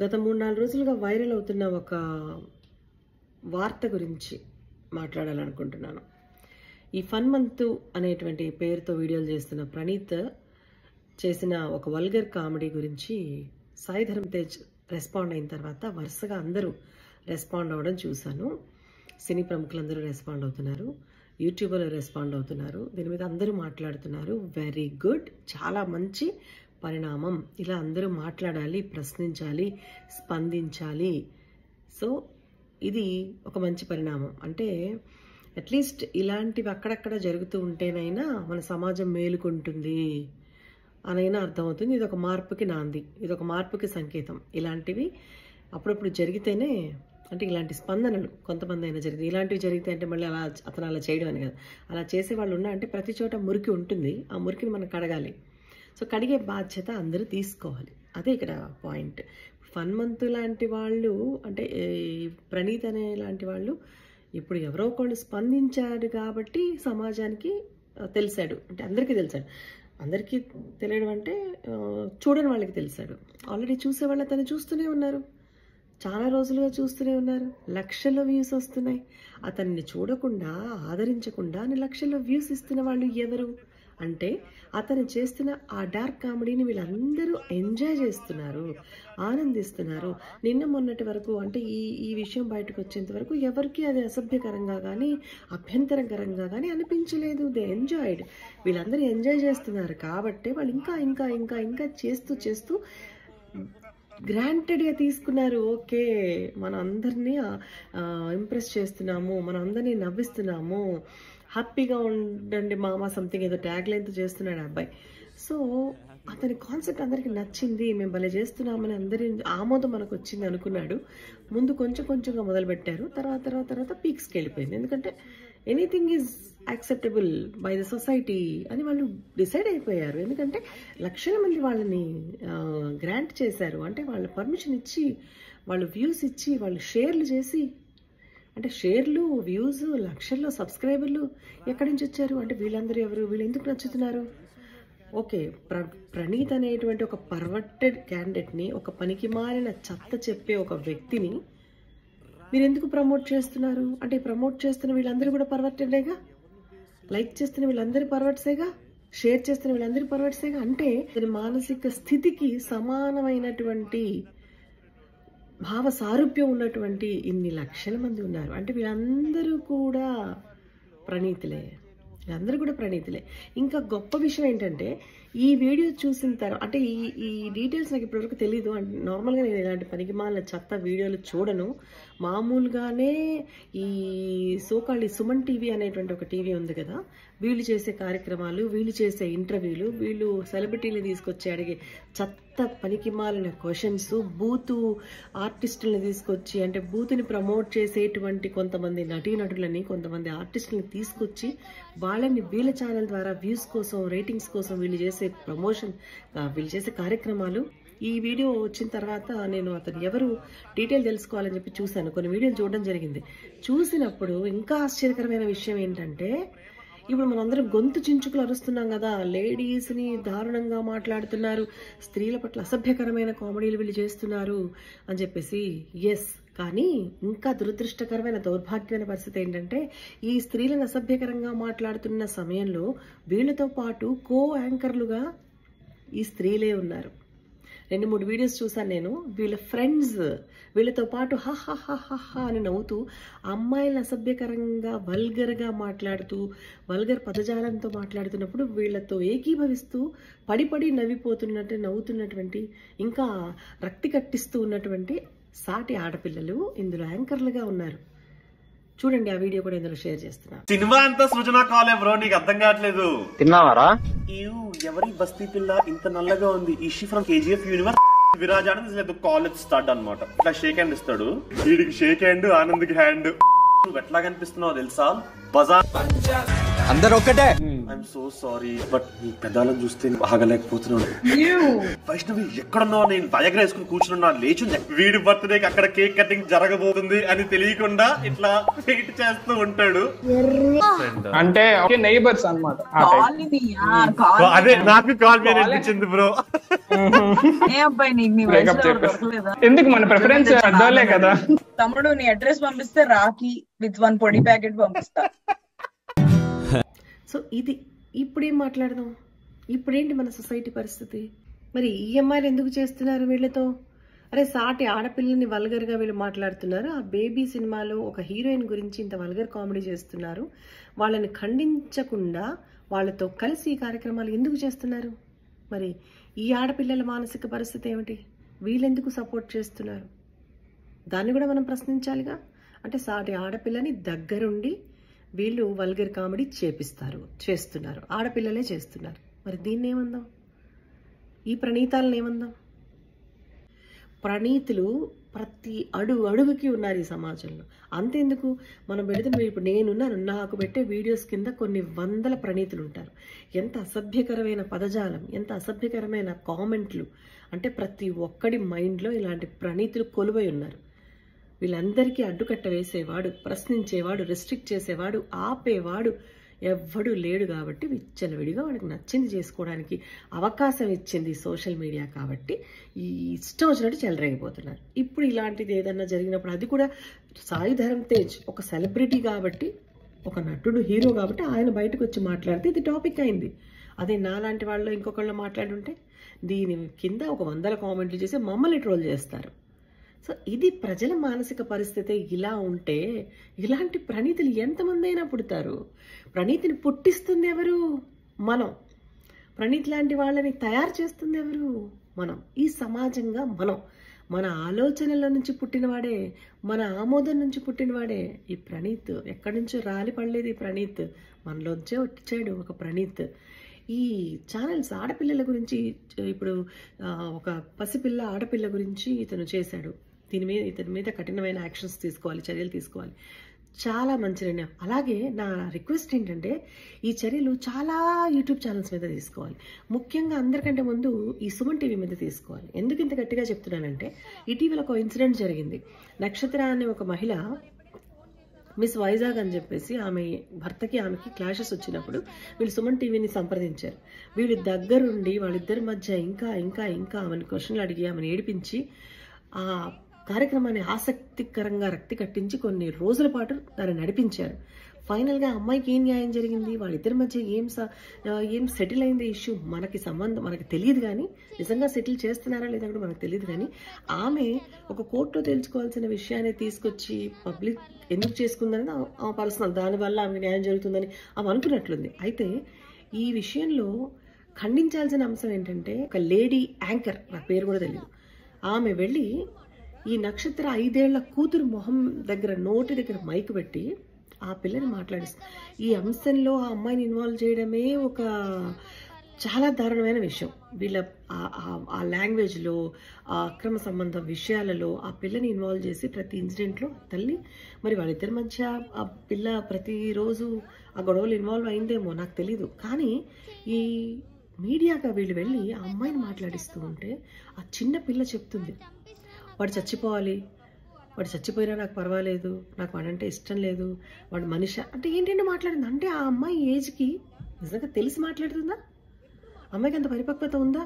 గత 3-4 రోజులుగా వైరల్ అవుతున్న ఒక వార్త గురించి మాట్లాడాలనుకుంటున్నాను. ఈ ఫన్ మంత్ అనేటువంటి పేరుతో వీడియోలు చేస్తున్న ప్రణీత్ చేసిన ఒక వల్గర్ కామెడీ గురించి సాయి ధరమ్ తేజ్ రెస్పాండ్ అయిన తర్వాత వరుసగా అందరూ రెస్పాండ్ అవ్వడం చూశాను. సినీ ప్రముఖులందరూ రెస్పాండ్ అవుతున్నారు, యూట్యూబర్లు రెస్పాండ్ అవుతున్నారు, దీని మీద అందరూ మాట్లాడుతున్నారు. వెరీ గుడ్, చాలా మంచి పరిణామం. ఇలా అందరూ మాట్లాడాలి, ప్రశ్నించాలి, స్పందించాలి. సో ఇది ఒక మంచి పరిణామం. అంటే అట్లీస్ట్ ఇలాంటివి అక్కడక్కడ జరుగుతూ ఉంటేనైనా మన సమాజం మేలుకుంటుంది అనైనా అర్థమవుతుంది. ఇది ఒక మార్పుకి నాంది, ఇది ఒక మార్పుకి సంకేతం. ఇలాంటివి అప్పుడప్పుడు జరిగితేనే, అంటే ఇలాంటి స్పందనలు కొంతమంది అయినా జరిగింది. ఇలాంటివి జరిగితే అంటే మళ్ళీ అతను అలా చేయడం అని కదా, అలా చేసే వాళ్ళు ఉన్నా అంటే ప్రతి చోట మురికి ఉంటుంది, ఆ మురికిని మనం కడగాలి. సో కడిగే బాధ్యత అందరూ తీసుకోవాలి. అదే ఇక్కడ పాయింట్. ఫన్ మంత్ లాంటి వాళ్ళు, అంటే ప్రణీత్ అనే లాంటి వాళ్ళు ఇప్పుడు ఎవరో ఒకళ్ళు స్పందించాడు కాబట్టి సమాజానికి తెలిసాడు, అంటే అందరికీ తెలిసాడు. అందరికీ తెలియడం అంటే చూడని వాళ్ళకి తెలిసాడు. ఆల్రెడీ చూసేవాళ్ళు అతను చూస్తూనే ఉన్నారు, చాలా రోజులుగా చూస్తూనే ఉన్నారు. లక్షల్లో వ్యూస్ వస్తున్నాయి. అతన్ని చూడకుండా, ఆదరించకుండా లక్షల్లో వ్యూస్ ఇస్తున్న వాళ్ళు ఎవరు అంటే అతను చేస్తున్న ఆ డార్క్ కామెడీని వీళ్ళందరూ ఎంజాయ్ చేస్తున్నారు, ఆనందిస్తున్నారు. నిన్న మొన్నటి వరకు, అంటే ఈ విషయం బయటకు వచ్చేంత వరకు ఎవరికి అది అసభ్యకరంగా కానీ అభ్యంతరకరంగా కానీ అనిపించలేదు. They enjoyed. వీళ్ళందరూ ఎంజాయ్ చేస్తున్నారు కాబట్టి వాళ్ళు ఇంకా ఇంకా ఇంకా ఇంకా చేస్తూ చేస్తూ గ్రాంటెడ్గా తీసుకున్నారు. ఓకే, మనం అందరినీ ఇంప్రెస్ చేస్తున్నాము, మనం అందరినీ నవ్విస్తున్నాము, హ్యాపీగా ఉండండి మామ సంథింగ్ ఏదో ట్యాగ్ లైన్తో చేస్తున్నాడు అబ్బాయి. సో అతని కాన్సెప్ట్ అందరికీ నచ్చింది, మేము భలే చేస్తున్నామని అందరి ఆమోదం మనకు వచ్చింది అనుకున్నాడు. ముందు కొంచెం కొంచెంగా మొదలుపెట్టారు, తర్వాత పీక్స్కి వెళ్ళిపోయింది. ఎందుకంటే anything is acceptable by the society అని వాళ్ళు డిసైడ్ అయిపోయారు. ఎందుకంటే లక్షల మంది వాళ్ళని గ్రాంట్ చేశారు, అంటే వాళ్ళ పర్మిషన్ ఇచ్చి, వాళ్ళు వ్యూస్ ఇచ్చి, వాళ్ళు షేర్లు చేసి, అంటే షేర్లు, వ్యూస్, లక్షల్లో సబ్స్క్రైబర్లు ఎక్కడి నుంచి వచ్చారు అంటే వీళ్ళందరూ ఎవరు, వీళ్ళు ఎందుకు నచ్చుతున్నారు? ఓకే, ప్రణీత్ అనేటువంటి ఒక పర్వర్టెడ్ క్యాండిడేట్ని, ఒక పనికి మారిన చెత్త చెప్పే ఒక వ్యక్తిని మీరు ఎందుకు ప్రమోట్ చేస్తున్నారు? అంటే ప్రమోట్ చేస్తున్న వీళ్ళందరూ కూడా పర్వర్టెడేగా, లైక్ చేస్తున్న వీళ్ళందరూ పర్వర్ట్సేగా, షేర్ చేస్తున్న వీళ్ళందరూ పర్వర్ట్సేగా. అంటే మానసిక స్థితికి సమానమైనటువంటి భావ సారూప్యం ఉన్నటువంటి ఇన్ని లక్షల మంది ఉన్నారు. అంటే వీళ్ళందరూ కూడా ప్రణీతులే, వీళ్ళందరూ కూడా ప్రణీతులే. ఇంకా గొప్ప విషయం ఏంటంటే ఈ వీడియో చూసిన తర్వాత, అంటే ఈ డీటెయిల్స్ నాకు ఇప్పటివరకు తెలీదు. అంటే నార్మల్గా నేను ఇలాంటి పనికిమాలిన చెత్త వీడియోలు చూడను. మామూలుగానే ఈ సోకాళ్ళ సుమన్ టీవీ అనేటువంటి ఒక టీవీ ఉంది కదా, వీళ్ళు చేసే కార్యక్రమాలు, వీళ్ళు చేసే ఇంటర్వ్యూలు, వీళ్ళు సెలబ్రిటీని తీసుకొచ్చి అడిగే చెత్త పనికిమాలిన క్వశ్చన్స్, బూతు ఆర్టిస్టులని తీసుకొచ్చి, అంటే బూతుని ప్రమోట్ చేసేటువంటి కొంతమంది నటీనటులని, కొంతమంది ఆర్టిస్టులని తీసుకొచ్చి వాళ్ళని వీళ్ళ ఛానల్ ద్వారా వ్యూస్ కోసం, రేటింగ్స్ కోసం వీళ్ళు చేసే ప్రమోషన్, వీళ్ళు చేసే కార్యక్రమాలు. ఈ వీడియో వచ్చిన తర్వాత నేను అతను ఎవరు డీటెయిల్ తెలుసుకోవాలని చెప్పి చూశాను, కొన్ని వీడియోలు చూడడం జరిగింది. చూసినప్పుడు ఇంకా ఆశ్చర్యకరమైన విషయం ఏంటంటే, ఇప్పుడు మనందరం గొంతు చించుకులు అరుస్తున్నాం కదా, లేడీస్ని దారుణంగా మాట్లాడుతున్నారు, స్త్రీల పట్ల అసభ్యకరమైన కామెడీలు వీళ్ళు చేస్తున్నారు అని చెప్పేసి. ఎస్, కానీ ఇంకా దురదృష్టకరమైన, దౌర్భాగ్యమైన పరిస్థితి ఏంటంటే ఈ స్త్రీలను అసభ్యకరంగా మాట్లాడుతున్న సమయంలో వీళ్ళతో పాటు కో యాంకర్లుగా ఈ స్త్రీలే ఉన్నారు. 2-3 వీడియోస్ చూసాను నేను. వీళ్ళ ఫ్రెండ్స్ వీళ్ళతో పాటు హా అని నవ్వుతూ అమ్మాయిలను అసభ్యకరంగా, వల్గర్గా మాట్లాడుతూ, వల్గర్ పదజాలంతో మాట్లాడుతున్నప్పుడు వీళ్ళతో ఏకీభవిస్తూ పడి నవ్వుతున్నటువంటి, ఇంకా రక్తి కట్టిస్తూ ఉన్నటువంటి సాటి ఆడపిల్లలు ఇందులో యాంకర్లుగా ఉన్నారు. చూడండి, ఆ వీడియో కూడా ఇందులో షేర్ చేస్తున్నా. సినిమా అంతా సృజన కాలే బ్రో, నీకు అర్థం కావట్లేదు. తిన్నావారా? ఎవరి బస్తీ పిల్ల ఇంత నల్లగా ఉంది? ఈషి from KGF universe. Viraj Anand లేదు, కాలేజ్ స్టార్ట్ అనమాట. ఇట్లా షేక్ హ్యాండ్ ఇస్తాడు, వీడికి షేక్ హ్యాండ్, ఆనంద్కి హ్యాండ్. నువ్వు ఎట్లా కనిపిస్తున్నావు తెలుసా? బజార్ అందరు ఒక్కటే. ఐఎమ్ సో సారీ, బట్ నీ పెదాలను చూస్తే ఆగలేకపోతున్నాను. వైష్ణవి ఎక్కడున్నావు? నేను వయగ్ర వేసుకుని కూర్చున్నా, లేచి వీడి బర్త్డేకి అక్కడ కేక్ కటింగ్ జరగబోతుంది అని తెలియకుండా ఇట్లా వెయిట్ చేస్తూ ఉంటాడు. అంటే నైబర్స్ అన్నమాట. అదే నాకు కాల్ మీద అనిపించింది బ్రో. ఎందుకు మన ప్రిఫరెన్స్ అడ్డాలే కదా. తమ్ముడు నీ అడ్రస్ పంపిస్తే రాఖీ విత్ 1 పొడి ప్యాకెట్ పంపిస్తా. సో ఇది ఇప్పుడేం మాట్లాడదాం? ఇప్పుడేంటి మన సొసైటీ పరిస్థితి? మరి ఈఎంఐలు ఎందుకు చేస్తున్నారు వీళ్ళతో? అరే సాటి ఆడపిల్లని వల్గర్గా వీళ్ళు మాట్లాడుతున్నారు. ఆ బేబీ సినిమాలో ఒక హీరోయిన్ గురించి ఇంత వల్గర్ కామెడీ చేస్తున్నారు. వాళ్ళని ఖండించకుండా వాళ్ళతో కలిసి ఈ కార్యక్రమాలు ఎందుకు చేస్తున్నారు? మరి ఈ ఆడపిల్లల మానసిక పరిస్థితి ఏమిటి? వీళ్ళెందుకు సపోర్ట్ చేస్తున్నారు? దాన్ని కూడా మనం ప్రశ్నించాలిగా. అంటే సాటి ఆడపిల్లని దగ్గరుండి వీళ్ళు వల్గర్ కామెడీ చేస్తున్నారు, ఆడపిల్లలే చేస్తున్నారు. మరి దీన్ని ఏమందాం? ఈ ప్రణీతాలను ఏమందాం? ప్రణీతులు ప్రతి అడుగుకి ఉన్నారు ఈ సమాజంలో. అంతెందుకు, మనం పెడితే ఇప్పుడు నేనున్నాను, నాకు పెట్టే వీడియోస్ కింద కొన్ని వందల ప్రణీతులు ఉంటారు. ఎంత అసభ్యకరమైన పదజాలం, ఎంత అసభ్యకరమైన కామెంట్లు. అంటే ప్రతి ఒక్కడి మైండ్లో ఇలాంటి ప్రణీతులు కొలువై ఉన్నారు. వీళ్ళందరికీ అడ్డుకట్ట వేసేవాడు, ప్రశ్నించేవాడు, రెస్ట్రిక్ట్ చేసేవాడు, ఆపేవాడు ఎవ్వడూ లేడు. కాబట్టి విచ్చలవిడిగా వాళ్ళకి నచ్చింది చేసుకోవడానికి అవకాశం ఇచ్చింది సోషల్ మీడియా. కాబట్టి ఈ ఇష్టం వచ్చినట్టు చెలరేగిపోతున్నారు. ఇప్పుడు ఇలాంటిది ఏదన్నా జరిగినప్పుడు, అది కూడా సాయి ధరమ్ తేజ్ ఒక సెలబ్రిటీ కాబట్టి, ఒక నటుడు, హీరో కాబట్టి ఆయన బయటకు వచ్చి మాట్లాడితే ఇది టాపిక్ అయింది. అదే నాలాంటి వాళ్ళు ఇంకొకళ్ళు మాట్లాడుంటే దీని కింద ఒక 100 కామెంట్లు చేసి మమ్మల్ని ట్రోల్ చేస్తారు. సో ఇది ప్రజల మానసిక పరిస్థితి. ఇలా ఉంటే ఇలాంటి ప్రణీతులు ఎంతమంది అయినా పుడతారు. ప్రణీతిని పుట్టిస్తుంది ఎవరు? మనం. ప్రణీత్ లాంటి వాళ్ళని తయారు చేస్తుంది ఎవరు? మనం. ఈ సమాజంగా మనం. మన ఆలోచనల నుంచి పుట్టినవాడే, మన ఆమోదం నుంచి పుట్టినవాడే ఈ ప్రణీత్. ఎక్కడి నుంచో రాలి పడలేదు ఈ ప్రణీత్, మనలోంచే వచ్చాడు ఒక ప్రణీత్. ఈ ఛానల్స్ ఆడపిల్లల గురించి, ఇప్పుడు ఒక పసిపిల్ల ఆడపిల్ల గురించి ఇతను చేశాడు. ఇతని మీద కఠినమైన యాక్షన్స్ తీసుకోవాలి, చర్యలు తీసుకోవాలి. చాలా మంచి నిర్ణయం. అలాగే నా రిక్వెస్ట్ ఏంటంటే ఈ చర్యలు చాలా యూట్యూబ్ ఛానల్స్ మీద తీసుకోవాలి. ముఖ్యంగా అందరికంటే ముందు ఈ సుమన్ టీవీ మీద తీసుకోవాలి. ఎందుకు ఇంత గట్టిగా చెప్తున్నానంటే, ఇటీవల ఒక ఇన్సిడెంట్ జరిగింది. నక్షత్ర అనే ఒక మహిళ మిస్ వైజాగ్ అని చెప్పేసి ఆమెకి క్లాషెస్ వచ్చినప్పుడు వీళ్ళు సుమన్ టీవీని సంప్రదించారు. వీళ్ళు దగ్గరుండి వాళ్ళిద్దరి మధ్య ఇంకా ఆమెను క్వశ్చన్లు అడిగి ఆమెను ఏడిపించి ఆ కార్యక్రమాన్ని ఆసక్తికరంగా రక్తి కట్టించి కొన్ని రోజుల పాటు దాన్ని నడిపించారు. ఫైనల్గా అమ్మాయికి ఏం న్యాయం జరిగింది, వాళ్ళిద్దరి మధ్య ఏం సెటిల్ అయింది ఇష్యూ మనకి తెలియదు. కానీ నిజంగా సెటిల్ చేస్తున్నారా లేదా కూడా మనకు తెలియదు. కానీ ఆమె ఒక కోర్టులో తెలుసుకోవాల్సిన విషయాన్ని తీసుకొచ్చి పబ్లిక్ ఎందుకు చేసుకుందని ఆమె పర్సనల్, దానివల్ల ఆమె న్యాయం జరుగుతుందని ఆమె అనుకున్నట్లుంది. అయితే ఈ విషయంలో ఖండించాల్సిన అంశం ఏంటంటే, ఒక లేడీ యాంకర్, నా పేరు కూడా తెలియదు, ఆమె వెళ్ళి ఈ నక్షత్ర 5 ఏళ్ల కూతురు మొహం దగ్గర, నోటి దగ్గర మైక్ పెట్టి ఆ పిల్లని మాట్లాడిస్తుంది. ఈ అంశంలో ఆ అమ్మాయిని ఇన్వాల్వ్ చేయడమే ఒక చాలా దారుణమైన విషయం. వీళ్ళ ఆ లాంగ్వేజ్లో, ఆ అక్రమ సంబంధం విషయాలలో ఆ పిల్లని ఇన్వాల్వ్ చేసి ప్రతి ఇన్సిడెంట్లో తల్లి, మరి వాళ్ళిద్దరి మధ్య ఆ పిల్ల ప్రతిరోజు ఆ గొడవలు ఇన్వాల్వ్ అయిందేమో నాకు తెలీదు. కానీ ఈ మీడియాగా వీళ్ళు వెళ్ళి ఆ అమ్మాయిని మాట్లాడిస్తూ ఉంటే ఆ చిన్న పిల్ల చెప్తుంది, వాడు చచ్చిపోవాలి, వాడు చచ్చిపోయినా నాకు పర్వాలేదు, నాకు వాడంటే ఇష్టం లేదు, వాడు మనిషి అంటే ఏంటంటే మాట్లాడింది. అంటే ఆ అమ్మాయి ఏజ్కి నిజంగా తెలిసి మాట్లాడుతుందా? అమ్మాయికి అంత పరిపక్వత ఉందా?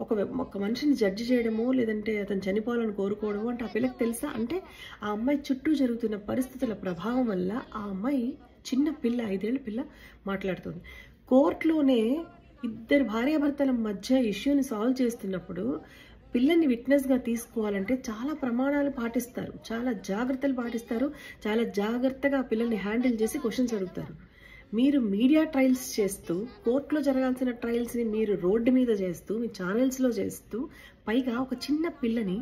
ఒక మనిషిని జడ్జి చేయడమో లేదంటే అతను చనిపోవాలని కోరుకోవడమో అంటే ఆ పిల్లకి తెలుసా? అంటే ఆ అమ్మాయి చుట్టూ జరుగుతున్న పరిస్థితుల ప్రభావం వల్ల ఆ అమ్మాయి, చిన్న పిల్ల, 5 ఏళ్ల పిల్ల మాట్లాడుతుంది. కోర్టులోనే ఇద్దరు భార్యాభర్తల మధ్య ఇష్యూని సాల్వ్ చేస్తున్నప్పుడు పిల్లని విట్నెస్గా తీసుకోవాలంటే చాలా ప్రమాణాలు పాటిస్తారు, చాలా జాగ్రత్తలు పాటిస్తారు, చాలా జాగ్రత్తగా ఆ పిల్లల్ని హ్యాండిల్ చేసి క్వశ్చన్స్ అడుగుతారు. మీరు మీడియా ట్రయల్స్ చేస్తూ, కోర్టులో జరగాల్సిన ట్రయల్స్ని మీరు రోడ్డు మీద చేస్తూ, మీ ఛానల్స్లో చేస్తూ, పైగా ఒక చిన్న పిల్లని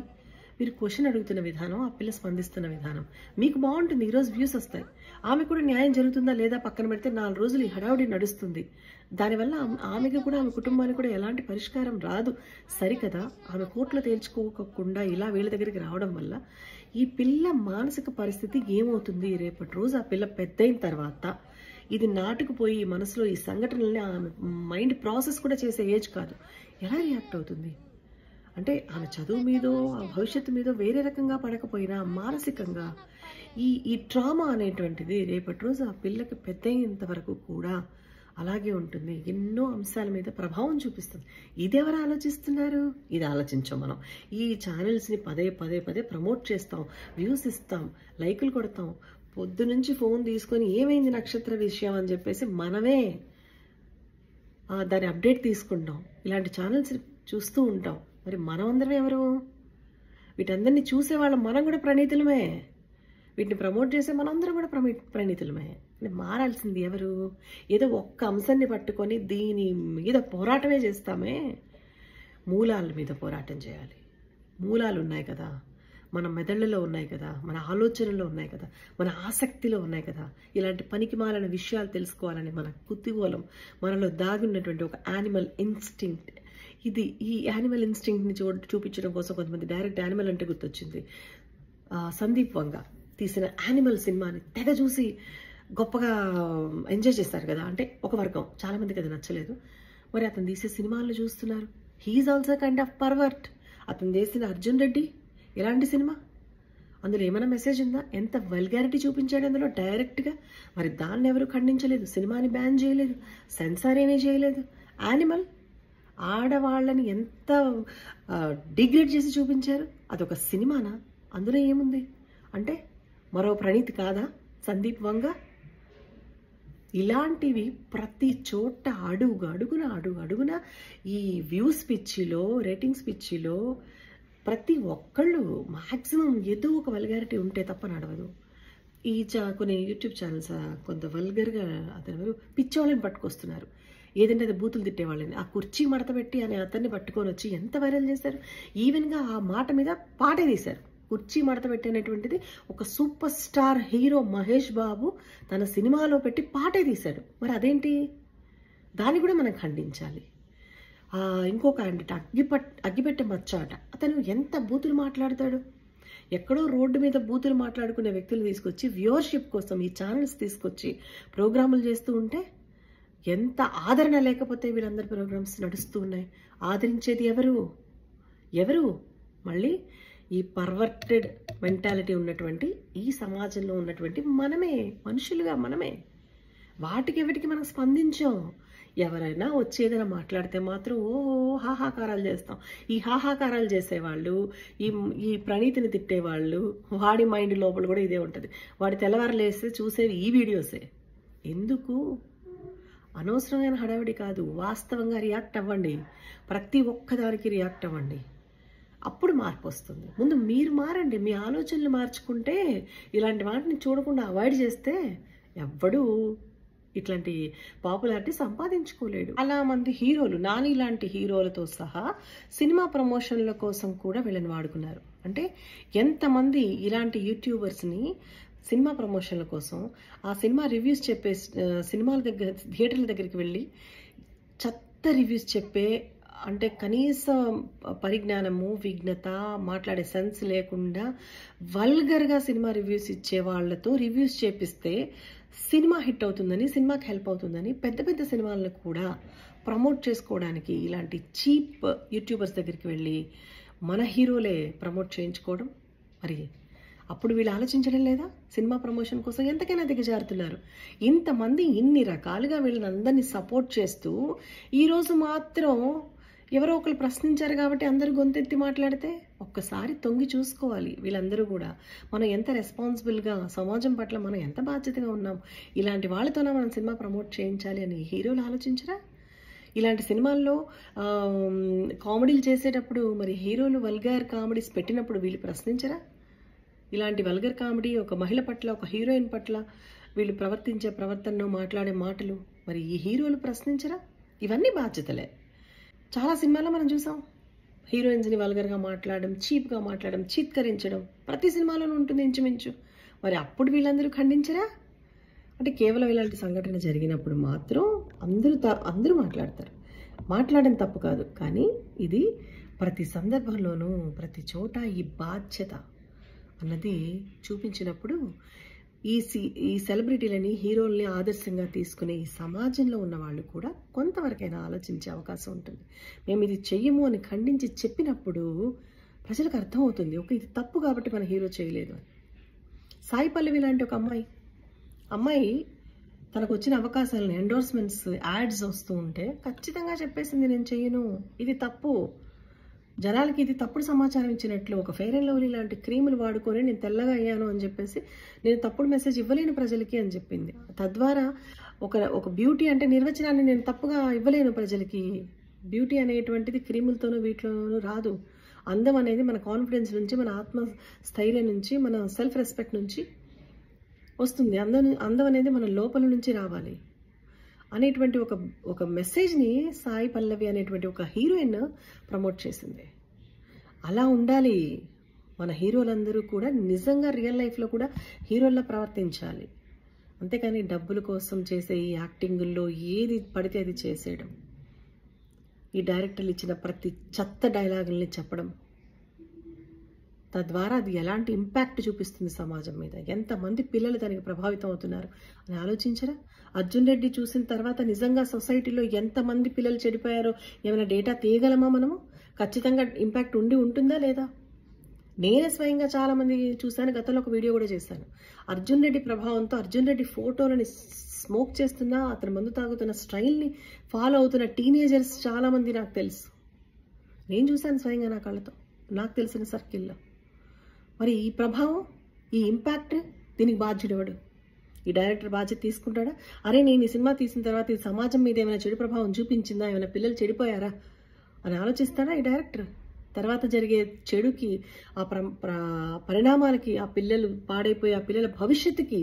మీరు క్వశ్చన్ అడుగుతున్న విధానం, ఆ పిల్ల స్పందిస్తున్న విధానం మీకు బాగుంటుంది. ఈరోజు వ్యూస్ వస్తాయి. ఆమె కూడా న్యాయం జరుగుతుందా లేదా పక్కన పెడితే 4 రోజులు ఈ హడావుడి నడుస్తుంది. దానివల్ల ఆమెకి కూడా, ఆమె కుటుంబానికి కూడా ఎలాంటి పరిష్కారం రాదు. సరికదా, ఆమె కోర్టులో తేల్చుకోకుండా ఇలా వీళ్ళ దగ్గరికి రావడం వల్ల ఈ పిల్ల మానసిక పరిస్థితి ఏమవుతుంది? రేపటి రోజు ఆ పిల్ల పెద్ద అయిన తర్వాత ఇది నాటుకుపోయి మనసులో ఈ సంఘటనల్ని మైండ్ ప్రాసెస్ కూడా చేసే ఏజ్ కాదు. ఎలా రియాక్ట్ అవుతుంది అంటే ఆమె చదువు మీదో ఆ భవిష్యత్తు మీదో వేరే రకంగా పడకపోయినా మానసికంగా ఈ ట్రామా అనేటువంటిది రేపటి రోజు ఆ పిల్లకి పెద్ద అయ్యేంత వరకు కూడా అలాగే ఉంటుంది. ఎన్నో అంశాల మీద ప్రభావం చూపిస్తుంది. ఇది ఎవరు ఆలోచిస్తున్నారు? ఇది ఆలోచించాం మనం. ఈ ఛానల్స్ని పదే పదే పదే ప్రమోట్ చేస్తాం, వ్యూస్ ఇస్తాం, లైకులు కొడతాం. పొద్దు నుంచి ఫోన్ తీసుకొని ఏమైంది నక్షత్ర విషయం అని చెప్పేసి మనమే దాని అప్డేట్ తీసుకుంటాం. ఇలాంటి ఛానల్స్ చూస్తూ ఉంటాం. మరి మనం అందరం ఎవరు? వీటందరినీ చూసేవాళ్ళం మనం కూడా ప్రణీతులమే. వీటిని ప్రమోట్ చేసే మనందరం కూడా ప్రణీతులమే. మారాల్సింది ఎవరు? ఏదో ఒక్క అంశాన్ని పట్టుకొని దీని మీద పోరాటమే చేస్తామే. మూలాల మీద పోరాటం చేయాలి. మూలాలు ఉన్నాయి కదా, మన మెదళ్ళలో ఉన్నాయి కదా, మన ఆలోచనలో ఉన్నాయి కదా, మన ఆసక్తిలో ఉన్నాయి కదా. ఇలాంటి పనికిమాలిన విషయాలు తెలుసుకోవాలని మన కుతూహలం, మనలో దాగున్నటువంటి ఒక యానిమల్ ఇన్స్టింక్ట్. ఈ యానిమల్ ఇన్స్టింక్ట్ని చూపించడం కోసం కొంతమంది డైరెక్ట్ యానిమల్ అంటే గుర్తొచ్చింది. సందీప్ వంగ తీసిన యానిమల్ సినిమాని తెగ చూసి గొప్పగా ఎంజాయ్ చేస్తారు కదా. అంటే ఒక వర్గం, చాలా మందికి అది నచ్చలేదు. మరి అతను తీసే సినిమాల్లో చూస్తున్నారు. He's also kind of pervert. అతను చేసిన అర్జున్ రెడ్డి ఎలాంటి సినిమా? అందులో ఏమైనా మెసేజ్ ఉందా? ఎంత వల్గారిటీ చూపించాడు అందులో డైరెక్ట్గా. మరి దాన్ని ఎవరు ఖండించలేదు, సినిమాని బ్యాన్ చేయలేదు, సెన్సార్ ఏమీ చేయలేదు. యానిమల్ ఆడవాళ్ళని ఎంత డిగ్రేడ్ చేసి చూపించారు. అదొక సినిమానా? అందులో ఏముంది అంటే మరో ప్రణీత్ కాదా సందీప్ వంగ? ఇలాంటివి ప్రతి చోట అడుగున ఈ వ్యూస్ పిచ్చిలో, రేటింగ్స్ పిచ్చిలో ప్రతి ఒక్కళ్ళు మ్యాక్సిమం ఏదో ఒక వల్గారిటీ ఉంటే తప్ప నడవదు. కొన్ని యూట్యూబ్ ఛానల్స్ కొంత వల్గర్గా అతను పిచ్చోళ్ళని పట్టుకొస్తున్నారు. ఏదంటే అది బూతులు తిట్టేవాళ్ళని. ఆ కుర్చీ మడత పెట్టి అనే అతన్ని పట్టుకొని వచ్చి ఎంత వైరల్ చేశారు. ఈవెన్గా ఆ మాట మీద పాటే తీశారు. కుర్చీ మడత పెట్టి అనేటువంటిది ఒక super star hero Mahesh Babu తన సినిమాలో పెట్టి పాటే తీశాడు. మరి అదేంటి? దాన్ని కూడా మనం ఖండించాలి. ఇంకొక అంటే అగ్గిపెట్టే మచ్చాట. అతను ఎంత బూతులు మాట్లాడతాడు. ఎక్కడో రోడ్డు మీద బూతులు మాట్లాడుకునే వ్యక్తులు తీసుకొచ్చి వ్యూవర్షిప్ కోసం ఈ ఛానల్స్ తీసుకొచ్చి ప్రోగ్రాములు చేస్తూ ఉంటే ఎంత ఆదరణ లేకపోతే వీళ్ళందరి ప్రోగ్రామ్స్ నడుస్తూ ఉన్నాయి. ఆదరించేది ఎవరు? మళ్ళీ ఈ పర్వర్టెడ్ మెంటాలిటీ ఉన్నటువంటి ఈ సమాజంలో ఉన్నటువంటి మనుషులుగా మనమే. వాటికి మనం స్పందించాం. ఎవరైనా వచ్చి ఏదైనా మాట్లాడితే మాత్రం హాహాకారాలు చేస్తాం. ఈ హాహాకారాలు చేసేవాళ్ళు, ఈ ప్రణీతిని తిట్టేవాళ్ళు, వాడి మైండ్ లోపల కూడా ఇదే ఉంటుంది. వాడి తెల్లవారులేసి చూసేవి ఈ వీడియోసే. ఎందుకు? అనవసరమైన హడావిడి కాదు. వాస్తవంగా రియాక్ట్ అవ్వండి. ప్రతి ఒక్కదానికి రియాక్ట్ అవ్వండి. అప్పుడు మార్పు వస్తుంది. ముందు మీరు మారండి. మీ ఆలోచనలు మార్చుకుంటే, ఇలాంటి వాటిని చూడకుండా అవాయిడ్ చేస్తే ఎవ్వడూ ఇట్లాంటి పాపులారిటీ సంపాదించుకోలేడు. అలా మంది హీరోలు, నాని లాంటి హీరోలతో సహా సినిమా ప్రమోషన్ల కోసం కూడా వీళ్ళని వాడుకున్నారు. అంటే ఎంతమంది ఇలాంటి యూట్యూబర్స్ని సినిమా ప్రమోషన్ల కోసం ఆ సినిమా రివ్యూస్ చెప్పే సినిమాల దగ్గర, థియేటర్ల దగ్గరికి వెళ్ళి చెత్త రివ్యూస్ చెప్పే, అంటే కనీస పరిజ్ఞానము, విఘ్నత, మాట్లాడే సెన్స్ లేకుండా వల్గర్గా సినిమా రివ్యూస్ ఇచ్చే వాళ్ళతో రివ్యూస్ చేపిస్తే సినిమా హిట్ అవుతుందని, సినిమాకి హెల్ప్ అవుతుందని పెద్ద పెద్ద సినిమాలను కూడా ప్రమోట్ చేసుకోవడానికి ఇలాంటి చీప్ యూట్యూబర్స్ దగ్గరికి వెళ్ళి మన హీరోలే ప్రమోట్ చేయించుకోవడం. మరి అప్పుడు వీళ్ళు ఆలోచించడం లేదా? సినిమా ప్రమోషన్ కోసం ఎంతకైనా దిగజారుతున్నారు. ఇంతమంది ఇన్ని రకాలుగా వీళ్ళని అందరినీ సపోర్ట్ చేస్తూ ఈరోజు మాత్రం ఎవరో ఒకరు ప్రశ్నించారు కాబట్టి అందరూ గొంతెత్తి మాట్లాడితే ఒక్కసారి తొంగి చూసుకోవాలి. వీళ్ళందరూ కూడా మనం ఎంత రెస్పాన్సిబుల్గా, సమాజం పట్ల మనం ఎంత బాధ్యతగా ఉన్నాం. ఇలాంటి వాళ్ళతోనే మనం సినిమా ప్రమోట్ చేయించాలి అని హీరోలు ఆలోచించరా? ఇలాంటి సినిమాల్లో కామెడీలు చేసేటప్పుడు మరి హీరోలు వల్గర్ కామెడీస్ పెట్టినప్పుడు వీళ్ళు ప్రశ్నించరా? ఇలాంటి వల్గర్ కామెడీ ఒక మహిళ పట్ల, ఒక హీరోయిన్ పట్ల వీళ్ళు ప్రవర్తించే ప్రవర్తనను, మాట్లాడే మాటలు మరి ఈ హీరోలు ప్రశ్నించరా? ఇవన్నీ బాధ్యతలే. చాలా సినిమాల్లో మనం చూసాం. హీరోయిన్స్ని వల్గర్గా మాట్లాడడం, చీప్గా మాట్లాడడం, చీత్కరించడం ప్రతి సినిమాలోనూ ఉంటుంది ఇంచుమించు. మరి అప్పుడు వీళ్ళందరూ ఖండించరా? అంటే కేవలం ఇలాంటి సంఘటన జరిగినప్పుడు మాత్రం అందరూ మాట్లాడతారు. మాట్లాడడం తప్పు కాదు, కానీ ఇది ప్రతి సందర్భంలోనూ, ప్రతి చోట ఈ బాధ్యత అన్నది చూపించినప్పుడు ఈ సెలబ్రిటీలని, హీరోల్ని ఆదర్శంగా తీసుకునే ఈ సమాజంలో ఉన్న వాళ్ళు కూడా కొంతవరకైనా ఆలోచించే అవకాశం ఉంటుంది. మేము ఇది చెయ్యము అని ఖండించి చెప్పినప్పుడు ప్రజలకు అర్థమవుతుంది, ఓకే ఇది తప్పు కాబట్టి మన హీరో చేయలేదు అని. సాయి పల్లవి లాంటి ఒక అమ్మాయి తనకు వచ్చిన అవకాశాలను, ఎండోర్స్మెంట్స్, యాడ్స్ వస్తూ ఉంటే ఖచ్చితంగా చెప్పేసింది నేను చెయ్యను, ఇది తప్పు, జనాలకి ఇది తప్పుడు సమాచారం ఇచ్చినట్లు, ఒక ఫెయిర్ అండ్ లవ్లీ లాంటి క్రీములు వాడుకొని నేను తెల్లగా అయ్యాను అని చెప్పేసి నేను తప్పుడు మెసేజ్ ఇవ్వలేను ప్రజలకి అని చెప్పింది. తద్వారా ఒక బ్యూటీ అంటే నిర్వచనాన్ని నేను తప్పుగా ఇవ్వలేను ప్రజలకి. బ్యూటీ అనేటువంటిది క్రీములతోనూ వీటిలోనూ రాదు. అందం అనేది మన కాన్ఫిడెన్స్ నుంచి, మన ఆత్మస్థైర్యం నుంచి, మన సెల్ఫ్ రెస్పెక్ట్ నుంచి వస్తుంది. అందం అనేది మన లోపల నుంచి రావాలి అనేటువంటి ఒక మెసేజ్ని సాయి పల్లవి అనేటువంటి ఒక హీరోయిన్ ప్రమోట్ చేసింది. అలా ఉండాలి మన హీరోలందరూ కూడా. నిజంగా రియల్ లైఫ్లో కూడా హీరోల్లా ప్రవర్తించాలి. అంతేకాని డబ్బుల కోసం చేసే ఈ యాక్టింగుల్లో ఏది పడితే అది చేసేయడం, ఈ డైరెక్టర్లు ఇచ్చిన ప్రతి చెత్త డైలాగుల్ని చెప్పడం, తద్వారా అది ఎలాంటి ఇంపాక్ట్ చూపిస్తుంది సమాజం మీద, ఎంతమంది పిల్లలు దానికి ప్రభావితం అవుతున్నారు అని ఆలోచించరా? అర్జున్ రెడ్డి చూసిన తర్వాత నిజంగా సొసైటీలో ఎంతమంది పిల్లలు చెడిపోయారో ఏమైనా డేటా తీయగలమా మనము? ఖచ్చితంగా ఇంపాక్ట్ ఉంటుందా లేదా? నేనే స్వయంగా చాలా మంది చూశాను, గతంలో ఒక వీడియో కూడా చేశాను. అర్జున్ రెడ్డి ప్రభావంతో అర్జున్ రెడ్డి ఫోటోలని స్మోక్ చేస్తున్నా, అతను మందు తాగుతున్న స్టైల్ని ఫాలో అవుతున్న టీనేజర్స్ చాలా మంది నాకు తెలుసు. నేను చూశాను స్వయంగా నా కళ్ళతో, నాకు తెలిసిన సర్కిల్లో. మరి ఈ ప్రభావం, ఈ ఇంపాక్ట్, దీనికి బాధ్యుడెవడు? ఈ డైరెక్టర్ బాధ్యత తీసుకుంటాడా? అరే నేను ఈ సినిమా తీసిన తర్వాత ఈ సమాజం మీద ఏమైనా చెడు ప్రభావం చూపించిందా, ఏమైనా పిల్లలు చెడిపోయారా అని ఆలోచిస్తాడా ఈ డైరెక్టర్? తర్వాత జరిగే చెడుకి, ఆ పరిణామాలకి, ఆ పిల్లలు పాడైపోయి ఆ పిల్లల భవిష్యత్తుకి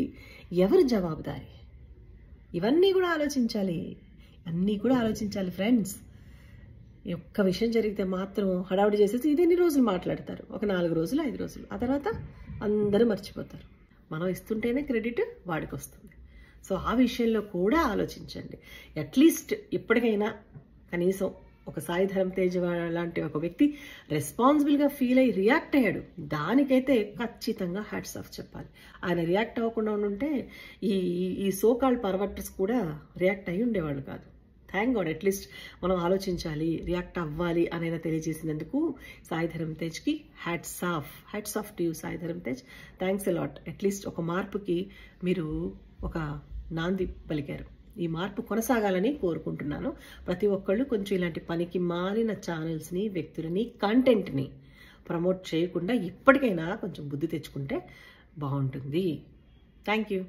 ఎవరు జవాబుదారి? ఇవన్నీ కూడా ఆలోచించాలి, అన్నీ కూడా ఆలోచించాలి ఫ్రెండ్స్. ఒక్క విషయం జరిగితే మాత్రం హడావుడి చేసేసి ఇది ఎన్ని రోజులు మాట్లాడతారు, ఒక 4 రోజులు 5 రోజులు, ఆ తర్వాత అందరూ మర్చిపోతారు. మనం ఇస్తుంటేనే క్రెడిట్ వాడికి వస్తుంది. సో ఆ విషయంలో కూడా ఆలోచించండి. అట్లీస్ట్ ఇప్పటికైనా కనీసం ఒక సాయి ధరమ్ తేజ్ లాంటి ఒక వ్యక్తి రెస్పాన్సిబుల్గా ఫీల్ అయ్యి రియాక్ట్ అయ్యాడు, దానికైతే ఖచ్చితంగా హ్యాట్స్ ఆఫ్ చెప్పాలి. ఆయన రియాక్ట్ అవ్వకుండా ఉంటే ఈ సోకాల్డ్ పర్వర్టర్స్ కూడా రియాక్ట్ అయ్యి ఉండేవాళ్ళు కాదు. థ్యాంక్ గాడ్ అట్లీస్ట్ మనం ఆలోచించాలి, రియాక్ట్ అవ్వాలి అనేది తెలియజేసినందుకు సాయి ధరమ్ తేజ్కి hats off to you Sai Dharam Tej. Thanks a lot. At least ఒక మార్పుకి మీరు ఒక నాంది పలికారు. ఈ మార్పు కొనసాగాలని కోరుకుంటున్నాను. ప్రతి ఒక్కళ్ళు కొంచెం ఇలాంటి పనికి మాలిన ఛానల్స్ని, వ్యక్తులని, కంటెంట్ని ప్రమోట్ చేయకుండా ఇప్పటికైనా కొంచెం బుద్ధి తెచ్చుకుంటే బాగుంటుంది. Thank you.